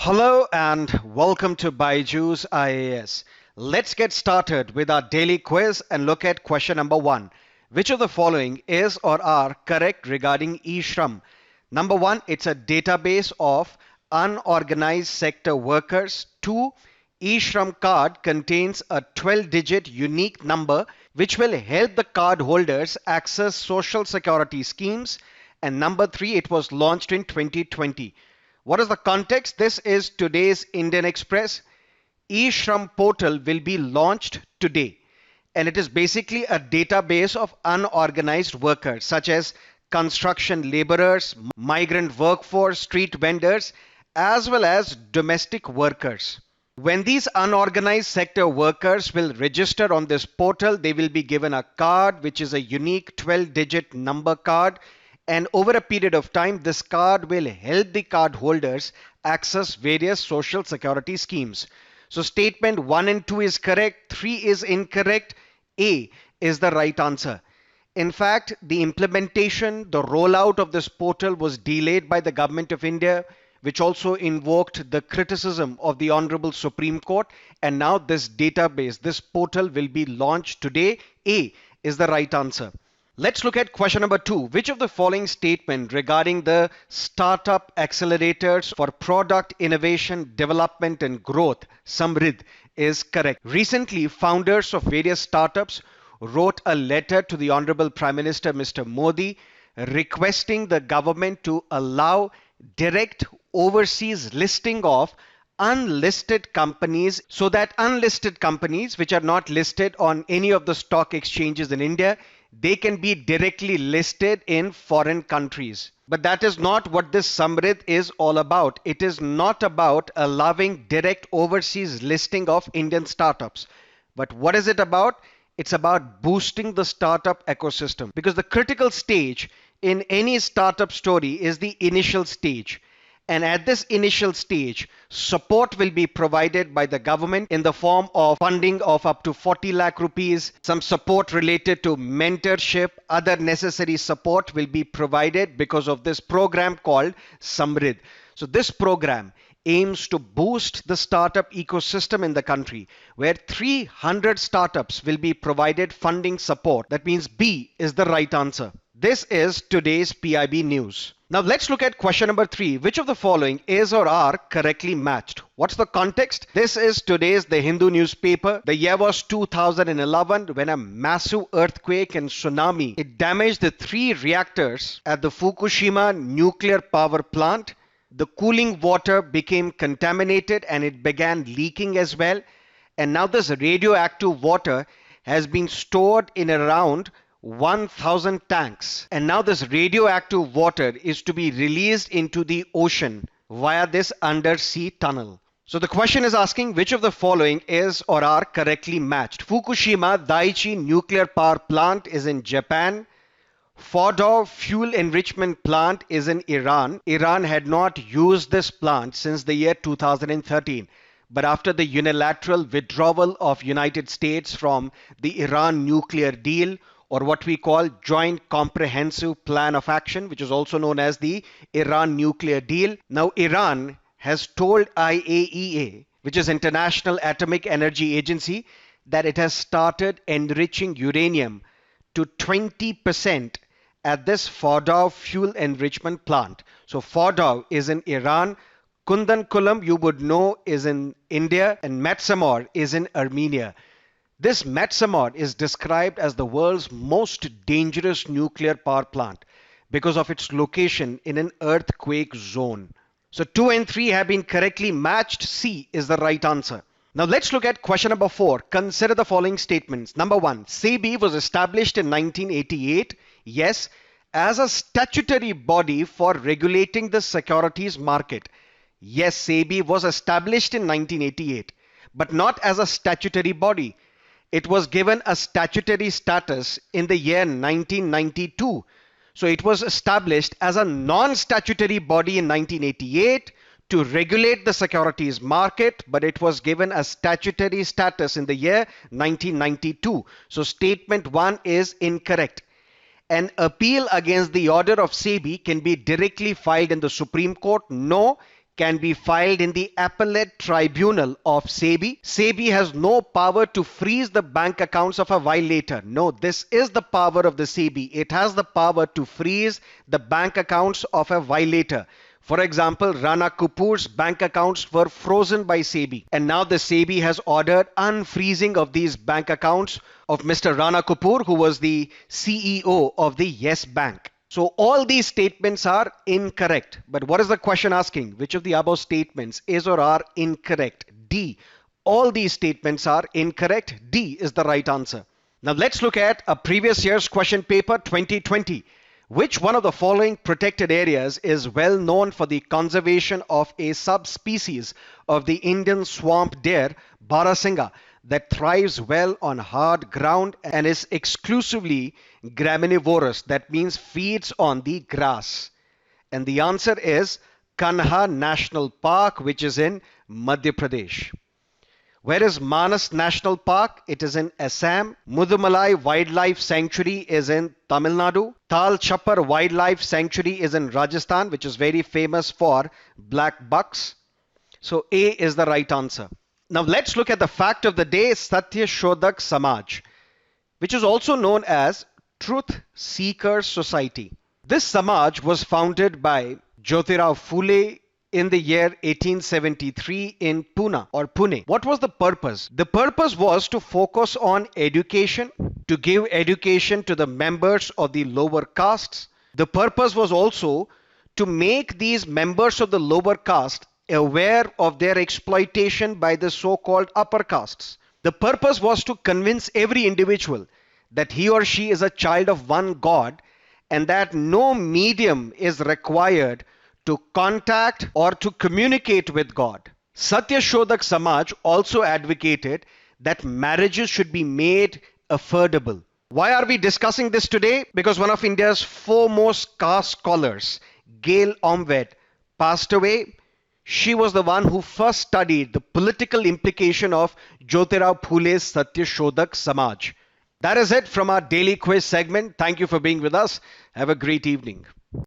Hello and welcome to BYJU'S IAS. Let's get started with our daily quiz and look at question number 1. Which of the following is or are correct regarding e-SHRAM? Number 1, it's a database of unorganized sector workers. 2, e-SHRAM card contains a 12-digit unique number which will help the card holders access social security schemes. And number 3, it was launched in 2020. What is the context? This is today's Indian Express. e-SHRAM portal will be launched today, and it is basically a database of unorganized workers such as construction laborers, migrant workforce, street vendors, as well as domestic workers. When these unorganized sector workers will register on this portal, they will be given a card which is a unique 12-digit number card. And over a period of time, this card will help the card holders access various social security schemes. So statement 1 and 2 is correct, 3 is incorrect, A is the right answer. In fact, the implementation, the rollout of this portal was delayed by the Government of India, which also invoked the criticism of the Honorable Supreme Court. And now this database, this portal will be launched today. A is the right answer. Let's look at question number 2. Which of the following statement regarding the startup accelerators for product innovation, development and growth, SAMRIDH, is correct? Recently, founders of various startups wrote a letter to the Honorable Prime Minister Mr. Modi requesting the government to allow direct overseas listing of unlisted companies so that unlisted companies which are not listed on any of the stock exchanges in India, they can be directly listed in foreign countries. But that is not what this SAMRIDH is all about. It is not about allowing direct overseas listing of Indian startups. But what is it about? It's about boosting the startup ecosystem, because the critical stage in any startup story is the initial stage. And at this initial stage, support will be provided by the government in the form of funding of up to 40 lakh rupees, some support related to mentorship, other necessary support will be provided because of this program called SAMRIDH. So this program aims to boost the startup ecosystem in the country, where 300 startups will be provided funding support. That means B is the right answer. This is today's PIB news. Now let's look at question number 3. Which of the following is or are correctly matched? What's the context? This is today's The Hindu newspaper. The year was 2011 when a massive earthquake and tsunami, it damaged the 3 reactors at the Fukushima nuclear power plant. The cooling water became contaminated and it began leaking as well. And now this radioactive water has been stored in around 1,000 tanks, and now this radioactive water is to be released into the ocean via this undersea tunnel. So the question is asking which of the following is or are correctly matched. Fukushima Daiichi nuclear power plant is in Japan. Fordow fuel enrichment plant is in Iran. Iran had not used this plant since the year 2013. But after the unilateral withdrawal of United States from the Iran nuclear deal, or what we call Joint Comprehensive Plan of Action, which is also known as the Iran nuclear deal. Now Iran has told IAEA, which is International Atomic Energy Agency, that it has started enriching uranium to 20% at this Fordow fuel enrichment plant. So Fordow is in Iran, Kundankulam, you would know, is in India, and Metsamor is in Armenia. This Metsamor is described as the world's most dangerous nuclear power plant because of its location in an earthquake zone. So 2 and 3 have been correctly matched. C is the right answer. Now let's look at question number 4. Consider the following statements. Number 1, SEBI was established in 1988. Yes, as a statutory body for regulating the securities market. Yes, SEBI was established in 1988, but not as a statutory body. It was given a statutory status in the year 1992. So it was established as a non-statutory body in 1988 to regulate the securities market, but it was given a statutory status in the year 1992. So statement 1 is incorrect. An appeal against the order of SEBI can be directly filed in the Supreme Court. No, can be filed in the appellate tribunal of SEBI. SEBI has no power to freeze the bank accounts of a violator. No, this is the power of the SEBI. It has the power to freeze the bank accounts of a violator. For example, Rana Kapoor's bank accounts were frozen by SEBI, and now the SEBI has ordered unfreezing of these bank accounts of Mr. Rana Kapoor, who was the CEO of the Yes Bank. So all these statements are incorrect. But what is the question asking? Which of the above statements is or are incorrect? D. All these statements are incorrect. D is the right answer. Now let's look at a previous year's question paper 2020. Which one of the following protected areas is well known for the conservation of a subspecies of the Indian swamp deer, Barasinga, that thrives well on hard ground and is exclusively graminivorous? That means feeds on the grass. And the answer is Kanha National Park, which is in Madhya Pradesh. Where is Manas National Park? It is in Assam. Mudumalai Wildlife Sanctuary is in Tamil Nadu. Tal Chapar Wildlife Sanctuary is in Rajasthan, which is very famous for black bucks. So A is the right answer. Now let's look at the fact of the day, Satyashodhak Samaj, which is also known as Truth Seekers Society. This Samaj was founded by Jyotirao Phule in the year 1873 in Pune. What was the purpose? The purpose was to focus on education, to give education to the members of the lower castes. The purpose was also to make these members of the lower caste aware of their exploitation by the so-called upper castes. The purpose was to convince every individual that he or she is a child of one God and that no medium is required to contact or to communicate with God. Satyashodhak Samaj also advocated that marriages should be made affordable. Why are we discussing this today? Because one of India's foremost caste scholars, Gail Omved, passed away. She was the one who first studied the political implication of Jyotirao Phule's Satyashodhak Samaj. That is it from our daily quiz segment. Thank you for being with us. Have a great evening.